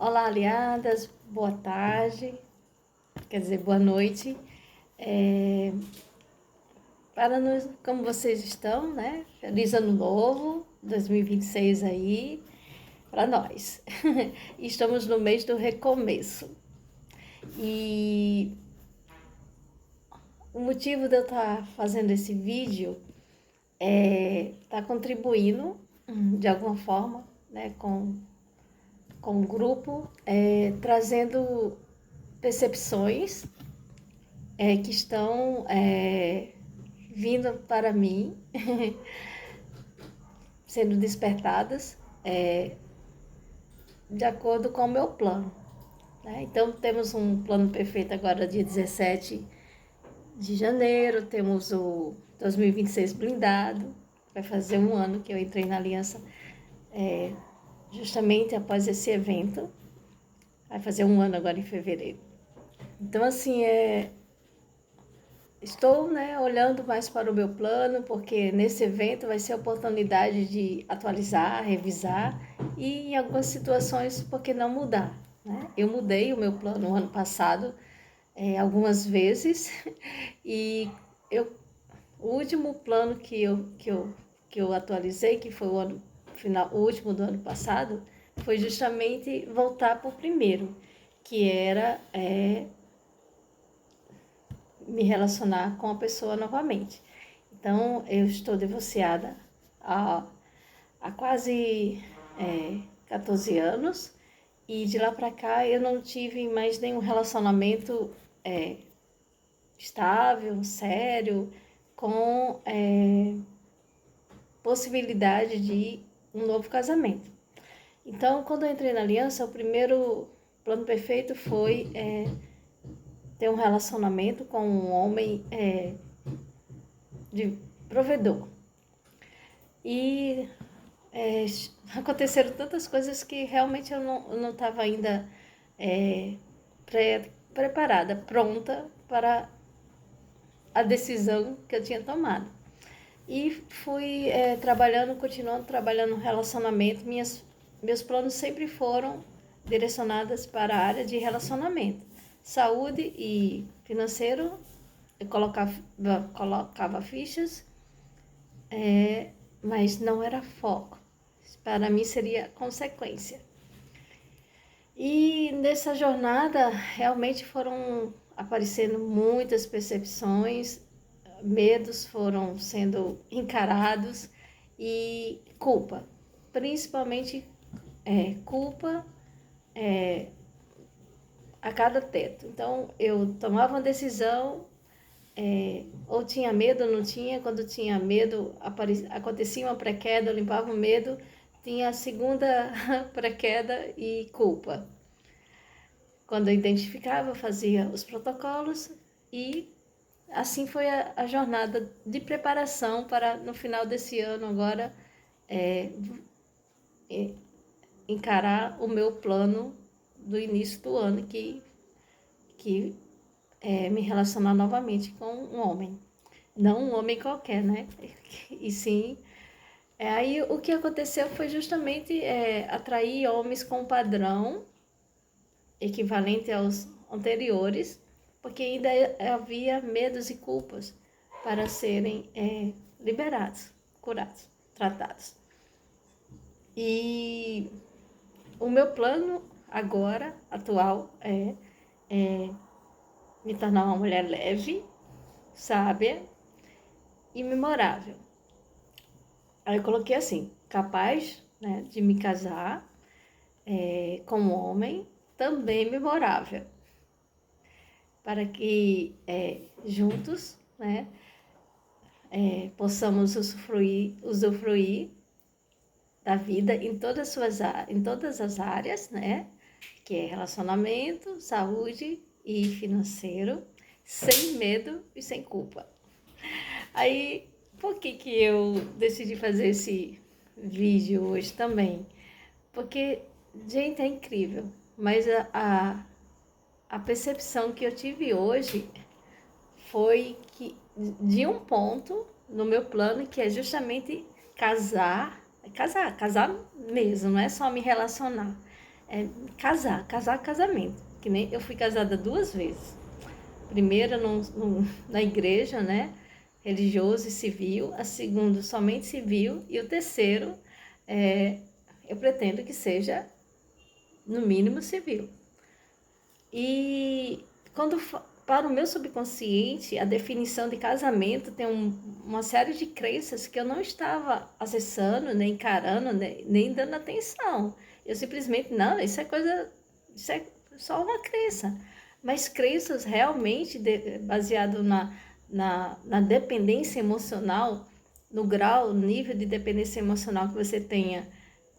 Olá, aliadas, boa tarde, quer dizer, boa noite. É, para nós, como vocês estão, né? Feliz Ano Novo, 2026 aí, para nós. Estamos no mês do recomeço. E o motivo de eu estar fazendo esse vídeo é estar contribuindo, de alguma forma, né, com o grupo, trazendo percepções que estão vindo para mim, sendo despertadas de acordo com o meu plano. Né? Então, temos um plano perfeito agora, dia 17 de janeiro, temos o 2026 blindado, vai fazer um ano que eu entrei na aliança justamente após esse evento, vai fazer um ano agora em fevereiro. Então, assim, estou, né, olhando mais para o meu plano, porque nesse evento vai ser a oportunidade de atualizar, revisar e em algumas situações, por que não mudar? Né? Eu mudei o meu plano no ano passado algumas vezes e o último plano que eu atualizei, que foi o último do ano passado, foi justamente voltar para o primeiro, que era me relacionar com a pessoa novamente. Então, eu estou divorciada há quase 14 anos e de lá para cá eu não tive mais nenhum relacionamento estável, sério, com possibilidade de um novo casamento. Então, quando eu entrei na aliança, o primeiro plano perfeito foi ter um relacionamento com um homem de provedor. E aconteceram tantas coisas que realmente eu não estava ainda preparada, pronta para a decisão que eu tinha tomado. E fui continuando trabalhando no relacionamento. Meus planos sempre foram direcionados para a área de relacionamento. Saúde e financeiro, eu colocava fichas, mas não era foco. Para mim seria consequência. E nessa jornada realmente foram aparecendo muitas percepções, medos foram sendo encarados e culpa, principalmente culpa a cada teto. Então eu tomava uma decisão, ou tinha medo ou não tinha. Quando tinha medo, acontecia uma pré-queda, eu limpava o medo, tinha a segunda pré-queda e culpa. Quando eu identificava, fazia os protocolos e assim foi a jornada de preparação para, no final desse ano agora, encarar o meu plano do início do ano, que me relacionar novamente com um homem. Não um homem qualquer, né? E sim... aí o que aconteceu foi justamente atrair homens com padrão equivalente aos anteriores, porque ainda havia medos e culpas para serem liberados, curados, tratados. E o meu plano agora, atual, é me tornar uma mulher leve, sábia e memorável. Aí eu coloquei assim, capaz, né, de me casar com um homem também memorável, para que juntos, né, possamos usufruir da vida em todas as áreas, né, que é relacionamento, saúde e financeiro, sem medo e sem culpa. Aí, por que eu decidi fazer esse vídeo hoje também? Porque, gente, é incrível, mas a percepção que eu tive hoje foi que de um ponto no meu plano, que é justamente casar mesmo, não é só me relacionar. casamento. Que nem eu fui casada 2 vezes. Primeira na igreja, né? Religioso e civil. A segunda somente civil. E o terceiro, eu pretendo que seja no mínimo civil. E para o meu subconsciente, a definição de casamento tem uma série de crenças que eu não estava acessando, nem encarando, nem dando atenção. Eu simplesmente, não, isso é só uma crença. Mas crenças realmente baseado na dependência emocional, no grau, no nível de dependência emocional que você tenha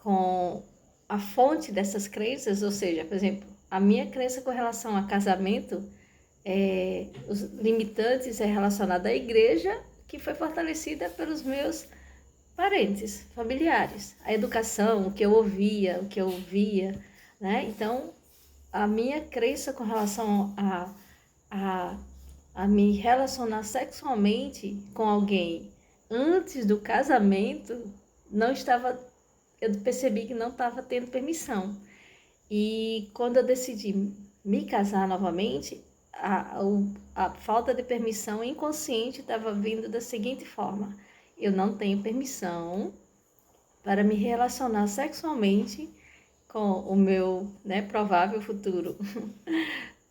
com a fonte dessas crenças, ou seja, por exemplo, a minha crença com relação a casamento, os limitantes é relacionada à igreja, que foi fortalecida pelos meus parentes, familiares, a educação, o que eu ouvia, o que eu via, né? Então, a minha crença com relação a me relacionar sexualmente com alguém antes do casamento, eu percebi que não estava tendo permissão. E quando eu decidi me casar novamente, a falta de permissão inconsciente estava vindo da seguinte forma: eu não tenho permissão para me relacionar sexualmente com o meu, né, provável futuro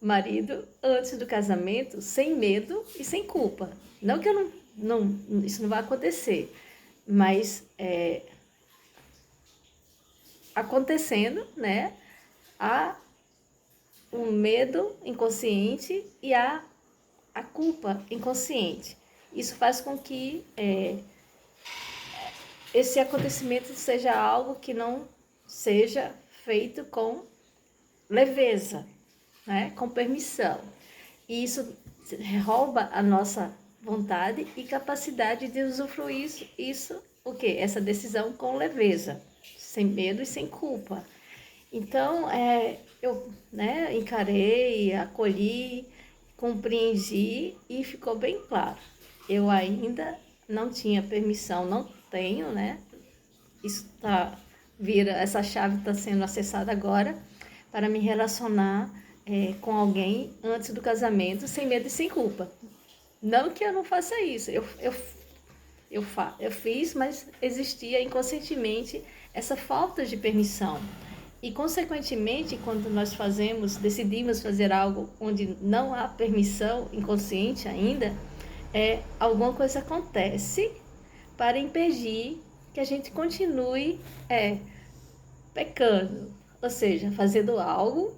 marido antes do casamento, sem medo e sem culpa. Não que eu isso não vai acontecer, mas acontecendo, né, há o medo inconsciente e a culpa inconsciente. Isso faz com que esse acontecimento seja algo que não seja feito com leveza, né? Com permissão. E isso rouba a nossa vontade e capacidade de usufruir isso, o quê? Essa decisão com leveza, sem medo e sem culpa. Então, eu, né, encarei, acolhi, compreendi e ficou bem claro. Eu ainda não tinha permissão, não tenho, né? Essa chave está sendo acessada agora para me relacionar com alguém antes do casamento, sem medo e sem culpa. Não que eu não faça isso, eu fiz, mas existia inconscientemente essa falta de permissão. E, consequentemente, quando nós decidimos fazer algo onde não há permissão inconsciente ainda, alguma coisa acontece para impedir que a gente continue pecando, ou seja, fazendo algo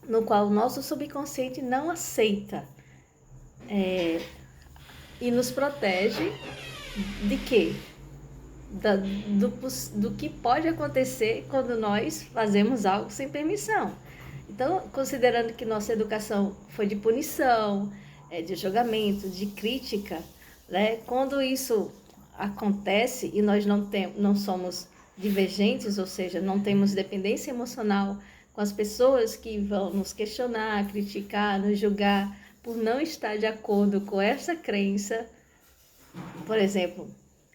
no qual o nosso subconsciente não aceita e nos protege de quê? Do que pode acontecer quando nós fazemos algo sem permissão. Então, considerando que nossa educação foi de punição, de julgamento, de crítica, né? Quando isso acontece e nós não somos divergentes, ou seja, não temos dependência emocional com as pessoas que vão nos questionar, criticar, nos julgar por não estar de acordo com essa crença. Por exemplo,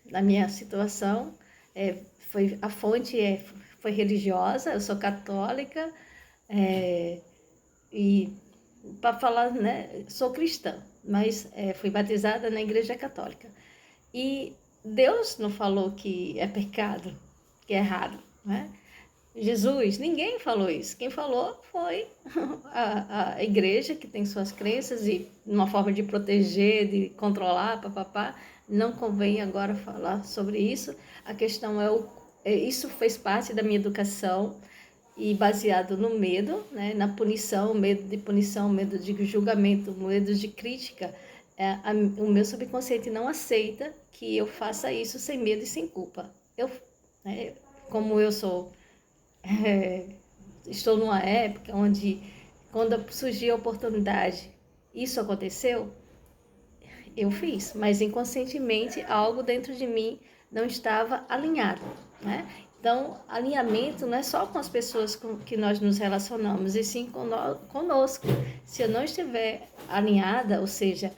na minha situação, a fonte foi religiosa, eu sou católica, e para falar, né, sou cristã, mas fui batizada na igreja católica. E Deus não falou que é pecado, que é errado, né? Jesus, ninguém falou isso. Quem falou foi a igreja, que tem suas crenças e uma forma de proteger, de controlar, papapá. Não convém agora falar sobre isso. A questão isso fez parte da minha educação e baseado no medo, né, na punição, medo de julgamento, medo de crítica. O meu subconsciente não aceita que eu faça isso sem medo e sem culpa. Como eu estou numa época onde, quando surgiu a oportunidade, isso aconteceu, eu fiz, mas inconscientemente algo dentro de mim não estava alinhado, né? Então, alinhamento não é só com as pessoas com que nós nos relacionamos, e sim conosco. Se eu não estiver alinhada, ou seja,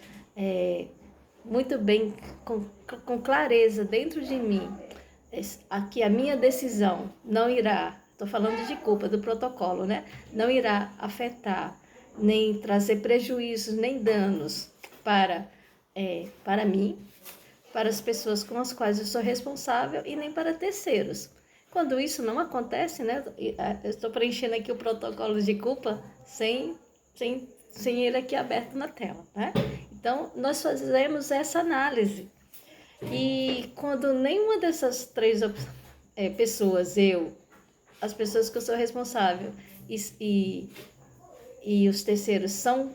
muito bem, com clareza dentro de mim, que a minha decisão não irá estou falando de culpa, do protocolo, né? Não irá afetar, nem trazer prejuízos, nem danos para mim, para as pessoas com as quais eu sou responsável e nem para terceiros. Quando isso não acontece, né? Eu estou preenchendo aqui o protocolo de culpa sem ele aqui aberto na tela, né? Então, nós fazemos essa análise. E quando nenhuma dessas três pessoas, as pessoas que eu sou responsável e os terceiros são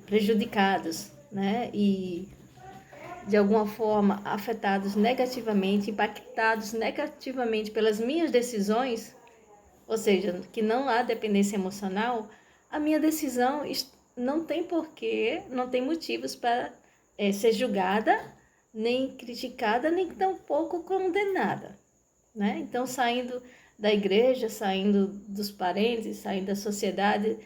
prejudicados, né? E de alguma forma afetados negativamente, impactados negativamente pelas minhas decisões, ou seja, que não há dependência emocional, a minha decisão não tem porquê, não tem motivos para ser julgada, nem criticada, nem tampouco condenada, né? Então, saindo da igreja, saindo dos parentes, saindo da sociedade,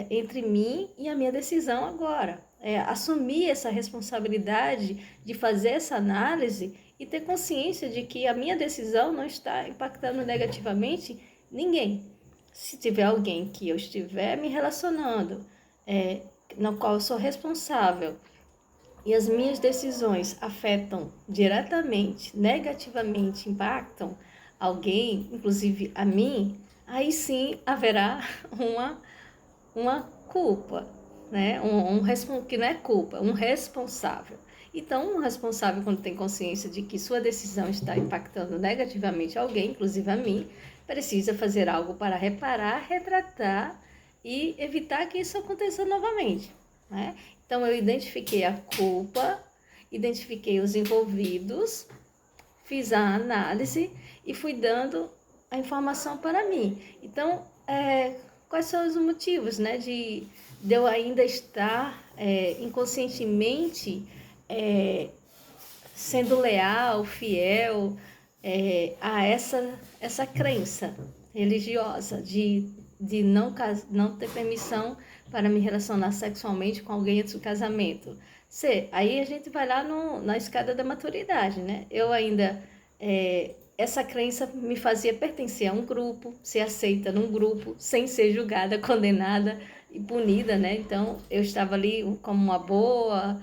entre mim e a minha decisão agora. Assumir essa responsabilidade de fazer essa análise e ter consciência de que a minha decisão não está impactando negativamente ninguém. Se tiver alguém que eu estiver me relacionando, no qual eu sou responsável, e as minhas decisões afetam diretamente, negativamente, impactam alguém, inclusive a mim, aí sim haverá uma culpa, né? Que não é culpa, um responsável. Então, um responsável, quando tem consciência de que sua decisão está impactando negativamente alguém, inclusive a mim, precisa fazer algo para reparar, retratar e evitar que isso aconteça novamente, né? Então, eu identifiquei a culpa, identifiquei os envolvidos, fiz a análise e fui dando a informação para mim. Então, quais são os motivos, né, de eu ainda estar inconscientemente sendo leal, fiel a essa crença religiosa de não ter permissão para me relacionar sexualmente com alguém antes do casamento. Aí a gente vai lá na escada da maturidade, né? Eu ainda... essa crença me fazia pertencer a um grupo, ser aceita num grupo, sem ser julgada, condenada e punida, né? Então, eu estava ali como uma boa,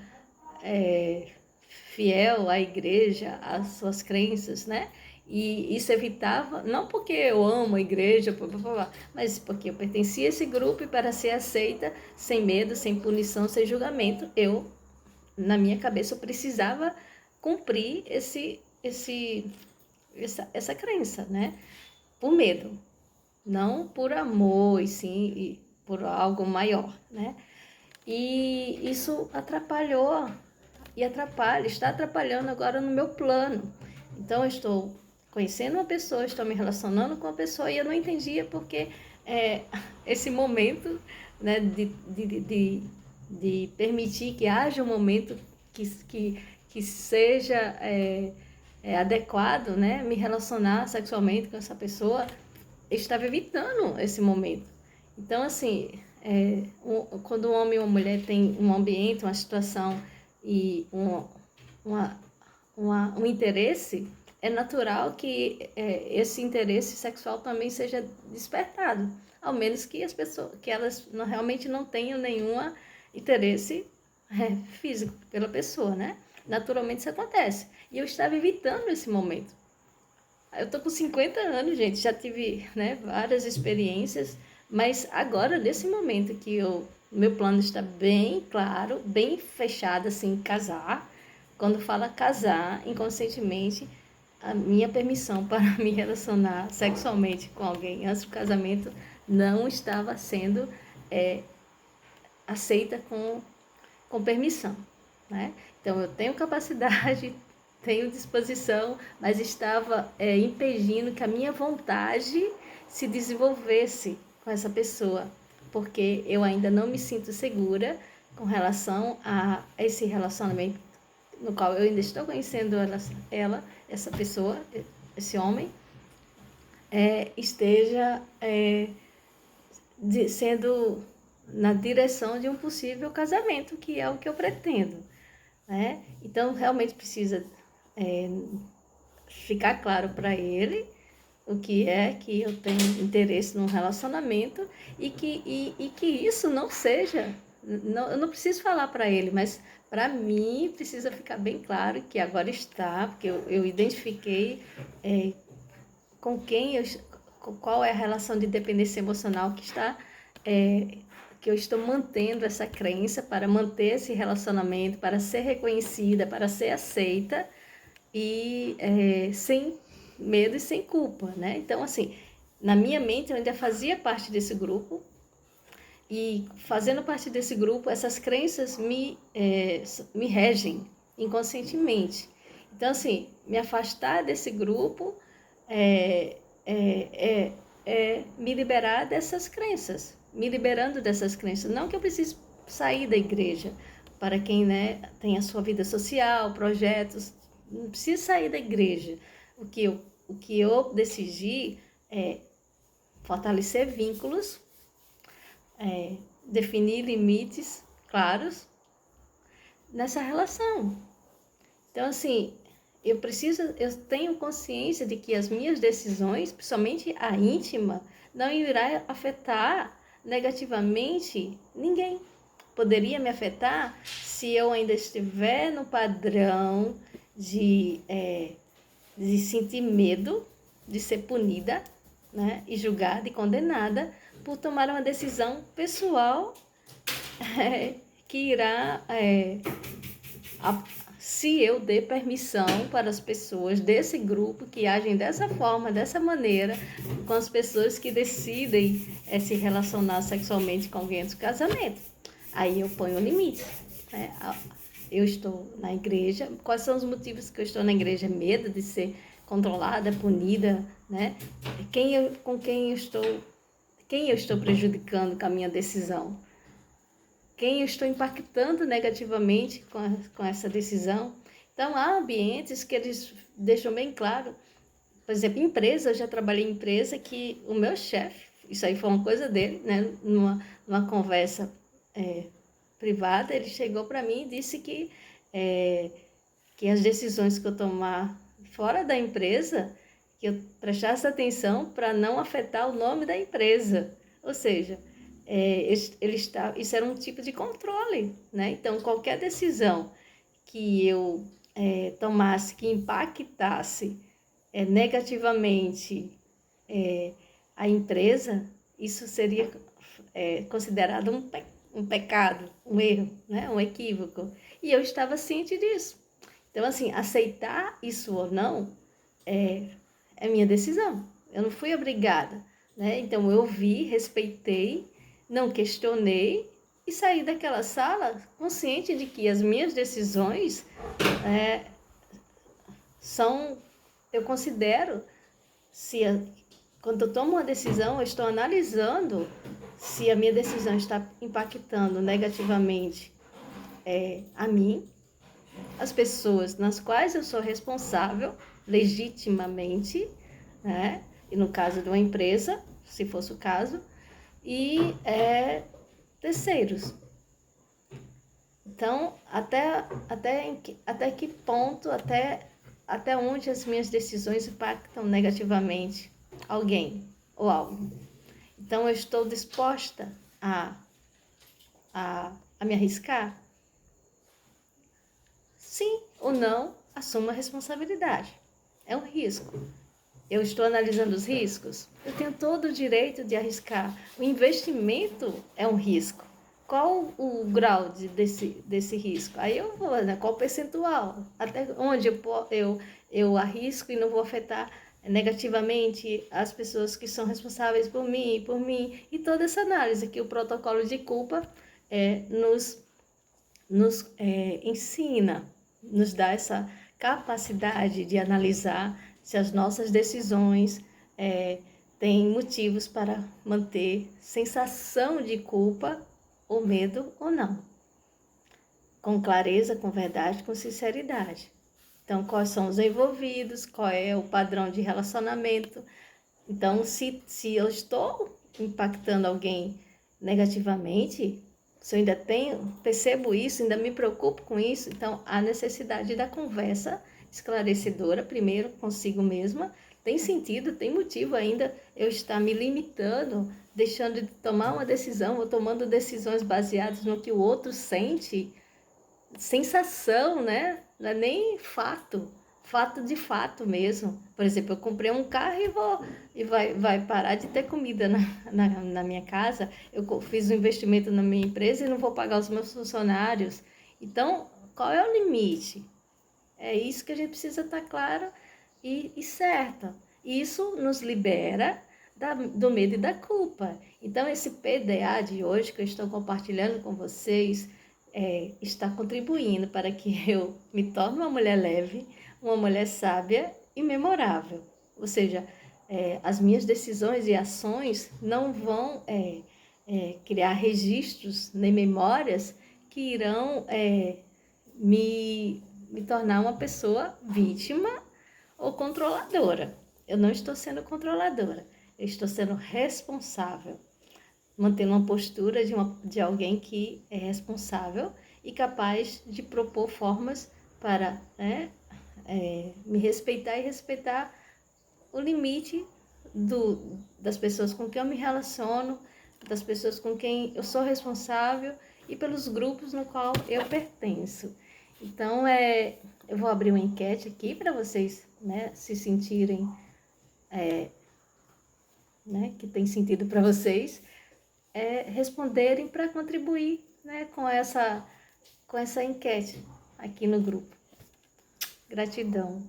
fiel à igreja, às suas crenças, né? E isso evitava, não porque eu amo a igreja, mas porque eu pertencia a esse grupo e para ser aceita, sem medo, sem punição, sem julgamento, na minha cabeça, eu precisava cumprir essa crença, né? Por medo, não por amor, e sim por algo maior, né? E isso atrapalhou e está atrapalhando agora no meu plano. Então, eu estou conhecendo uma pessoa, estou me relacionando com uma pessoa e eu não entendia porque esse momento, né, de permitir que haja um momento que seja adequado, né, me relacionar sexualmente com essa pessoa, eu estava evitando esse momento. Então, assim, quando um homem ou uma mulher tem um ambiente, uma situação e um interesse, é natural que esse interesse sexual também seja despertado, ao menos que as pessoas, que elas realmente não tenham nenhum interesse físico pela pessoa, né? Naturalmente isso acontece. E eu estava evitando esse momento. Eu tô com 50 anos, gente, já tive, né, várias experiências, mas agora, nesse momento que meu plano está bem claro, bem fechado, assim, casar. Quando fala casar, inconscientemente, a minha permissão para me relacionar sexualmente com alguém antes do casamento não estava sendo aceita com permissão, né? Então, eu tenho capacidade, tenho disposição, mas estava impedindo que a minha vontade se desenvolvesse com essa pessoa, porque eu ainda não me sinto segura com relação a esse relacionamento no qual eu ainda estou conhecendo essa pessoa, esse homem, esteja sendo na direção de um possível casamento, que é o que eu pretendo, né? Então, realmente precisa ficar claro para ele o que é que eu tenho interesse num relacionamento e que isso não seja, não, eu não preciso falar para ele, mas para mim precisa ficar bem claro que agora está, porque eu identifiquei com quem eu, qual é a relação de dependência emocional que está, que eu estou mantendo essa crença para manter esse relacionamento, para ser reconhecida, para ser aceita e sem medo e sem culpa, né? Então, assim, na minha mente eu ainda fazia parte desse grupo e fazendo parte desse grupo, essas crenças me regem inconscientemente. Então, assim, me afastar desse grupo é, é, me liberar dessas crenças, me liberando dessas crenças. Não que eu precise sair da igreja, para quem, né, tem a sua vida social, projetos, não precisa sair da igreja. O que eu decidi é fortalecer vínculos, definir limites claros nessa relação. Então, assim, eu tenho consciência de que as minhas decisões, principalmente a íntima, não irá afetar negativamente ninguém. Poderia me afetar se eu ainda estiver no padrão de sentir medo de ser punida, né, e julgada e condenada por tomar uma decisão pessoal que irá se eu der permissão para as pessoas desse grupo que agem dessa forma, dessa maneira, com as pessoas que decidem se relacionar sexualmente com alguém do casamento. Aí eu ponho um limite, né? Eu estou na igreja. Quais são os motivos que eu estou na igreja? Medo de ser controlada, punida, né? Quem eu estou prejudicando com a minha decisão? Quem eu estou impactando negativamente com essa decisão? Então, há ambientes que eles deixam bem claro. Por exemplo, empresa, eu já trabalhei em empresa que o meu chefe, isso aí foi uma coisa dele, né? Numa conversa privada, ele chegou para mim e disse que as decisões que eu tomar fora da empresa, que eu prestasse atenção para não afetar o nome da empresa. Ou seja, isso era um tipo de controle, né? Então, qualquer decisão que eu tomasse que impactasse negativamente a empresa, isso seria considerado um pecado, um erro, né? Um equívoco. E eu estava ciente disso. Então, assim, aceitar isso ou não é minha decisão. Eu não fui obrigada, né? Então, eu vi, respeitei, não questionei e saí daquela sala consciente de que as minhas decisões eu considero, quando eu tomo uma decisão, eu estou analisando se a minha decisão está impactando negativamente a mim, as pessoas nas quais eu sou responsável legitimamente, né? E no caso de uma empresa, se fosse o caso, e terceiros. Então, até que ponto, até onde as minhas decisões impactam negativamente alguém ou algo. Então, eu estou disposta a me arriscar? Sim ou não, assumo a responsabilidade. É um risco. Eu estou analisando os riscos? Eu tenho todo o direito de arriscar. O investimento é um risco. Qual o grau desse risco? Aí eu vou, né? Qual o percentual? Até onde eu arrisco e não vou afetar negativamente as pessoas que são responsáveis por mim. E toda essa análise que o protocolo de culpa nos ensina, nos dá essa capacidade de analisar se as nossas decisões têm motivos para manter sensação de culpa ou medo ou não. Com clareza, com verdade, com sinceridade. Então, quais são os envolvidos, qual é o padrão de relacionamento. Então, se eu estou impactando alguém negativamente, se eu ainda percebo isso, ainda me preocupo com isso, então há necessidade da conversa esclarecedora, primeiro consigo mesma. Tem sentido, tem motivo ainda eu estar me limitando, deixando de tomar uma decisão ou tomando decisões baseadas no que o outro sente? Sensação, né? Não é nem fato, fato de fato mesmo. Por exemplo, eu comprei um carro e vai parar de ter comida na minha casa. Eu fiz um investimento na minha empresa e não vou pagar os meus funcionários. Então, qual é o limite? É isso que a gente precisa estar claro e certo. Isso nos libera do medo e da culpa. Então, esse PDA de hoje que eu estou compartilhando com vocês está contribuindo para que eu me torne uma mulher leve, uma mulher sábia e memorável. Ou seja, as minhas decisões e ações não vão criar registros nem memórias que irão me tornar uma pessoa vítima ou controladora. Eu não estou sendo controladora, eu estou sendo responsável, mantendo uma postura de alguém que é responsável e capaz de propor formas para me respeitar e respeitar o limite das pessoas com quem eu me relaciono, das pessoas com quem eu sou responsável e pelos grupos no qual eu pertenço. Então, eu vou abrir uma enquete aqui para vocês, né, se sentirem que tem sentido para vocês, responderem para contribuir, né, com essa enquete aqui no grupo. Gratidão.